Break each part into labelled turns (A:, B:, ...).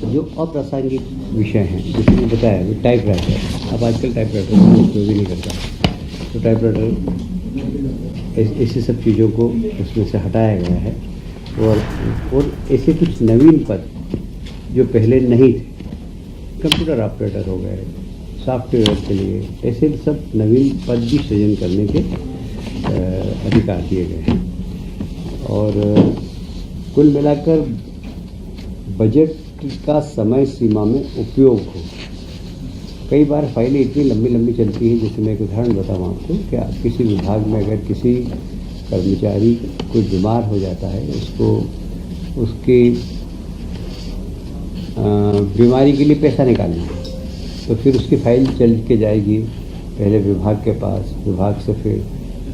A: जो अप्रासंगिक विषय हैं, जैसे मैंने बताया टाइप राइटर, अब आजकल टाइप राइटर को उपयोग ही नहीं करता, तो टाइप राइटर ऐसी सब चीज़ों को उसमें से हटाया गया है। और ऐसे कुछ नवीन पद जो पहले नहीं थे, कंप्यूटर ऑपरेटर हो गए, सॉफ्टवेयर के लिए ऐसे सब नवीन पद भी सृजन करने के अधिकार दिए गए हैं। और कुल मिलाकर बजट का समय सीमा में उपयोग हो। कई बार फाइलें इतनी लंबी लंबी चलती हैं, जैसे मैं एक उदाहरण बताऊँ आपको, क्या किसी विभाग में अगर किसी कर्मचारी कोई बीमार हो जाता है, उसको उसकी बीमारी के लिए पैसा निकालना है, तो फिर उसकी फाइल चल के जाएगी पहले विभाग के पास, विभाग से फिर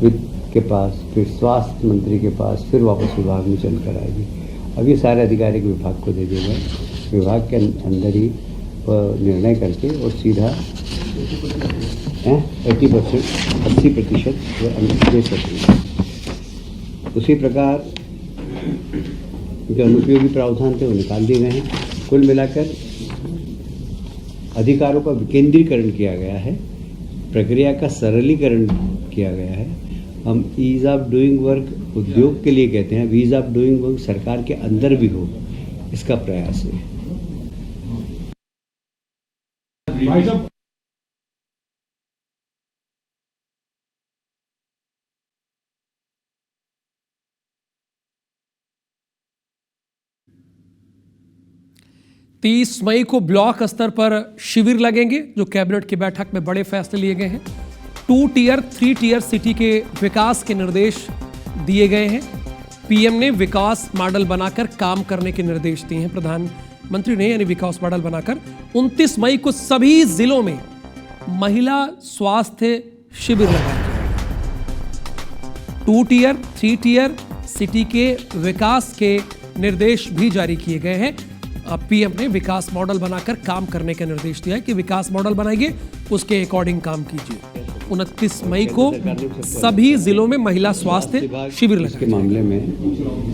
A: वित्त के पास, फिर स्वास्थ्य मंत्री के पास, फिर वापस विभाग में चल कर आएगी। अब ये सारे अधिकारी के विभाग को दे दिए गए, विभाग के अंदर ही निर्णय करके और सीधा 80% वो अंदर दे सकते हैं। उसी प्रकार जो अनुपयोगी प्रावधान थे वो निकाल दिए गए हैं। कुल मिलाकर अधिकारों का विकेंद्रीकरण किया गया है, प्रक्रिया का सरलीकरण किया गया है। हम ईज़ ऑफ डूइंग वर्क उद्योग के लिए कहते हैं, ईज़ ऑफ डूइंग वर्क सरकार के अंदर भी हो, इसका प्रयास है।
B: 30 मई को ब्लॉक स्तर पर शिविर लगेंगे, जो कैबिनेट की बैठक में बड़े फैसले लिए गए हैं। 2 टियर 3 टियर सिटी के विकास के निर्देश दिए गए हैं। पीएम ने विकास मॉडल बनाकर काम करने के निर्देश दिए हैं। प्रधानमंत्री ने यानी विकास मॉडल बनाकर 29 मई को सभी जिलों में महिला स्वास्थ्य शिविर लगाए जाएंगे। 2 टियर 3 टियर सिटी के विकास के निर्देश भी जारी किए गए हैं। पीएम ने विकास मॉडल बनाकर काम करने का निर्देश दिया है कि विकास मॉडल बनाएंगे, उसके अकॉर्डिंग काम कीजिए। 29 मई को सभी जिलों में महिला स्वास्थ्य शिविर लगाए
A: के मामले में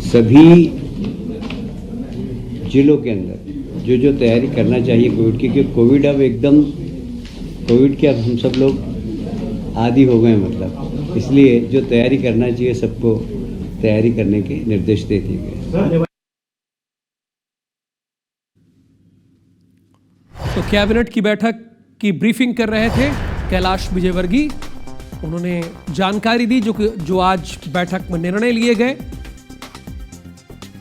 A: सभी जिलों के अंदर जो जो तैयारी करना चाहिए कोविड की, क्योंकि कोविड अब एकदम कोविड के अब हम सब लोग आदी हो गए, मतलब इसलिए जो तैयारी करना चाहिए सबको तैयारी करने के निर्देश दे दिए गए।
B: तो कैबिनेट की बैठक की ब्रीफिंग कर रहे थे कैलाश विजयवर्गीय। उन्होंने जानकारी दी जो आज बैठक में निर्णय लिए गए।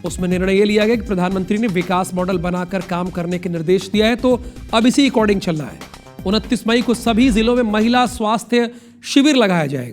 B: उसमें निर्णय ये लिया गया कि प्रधानमंत्री ने विकास मॉडल बनाकर काम करने के निर्देश दिया है, तो अब इसी अकॉर्डिंग चलना है। 29 मई को सभी जिलों में महिला स्वास्थ्य शिविर लगाया जाएगा।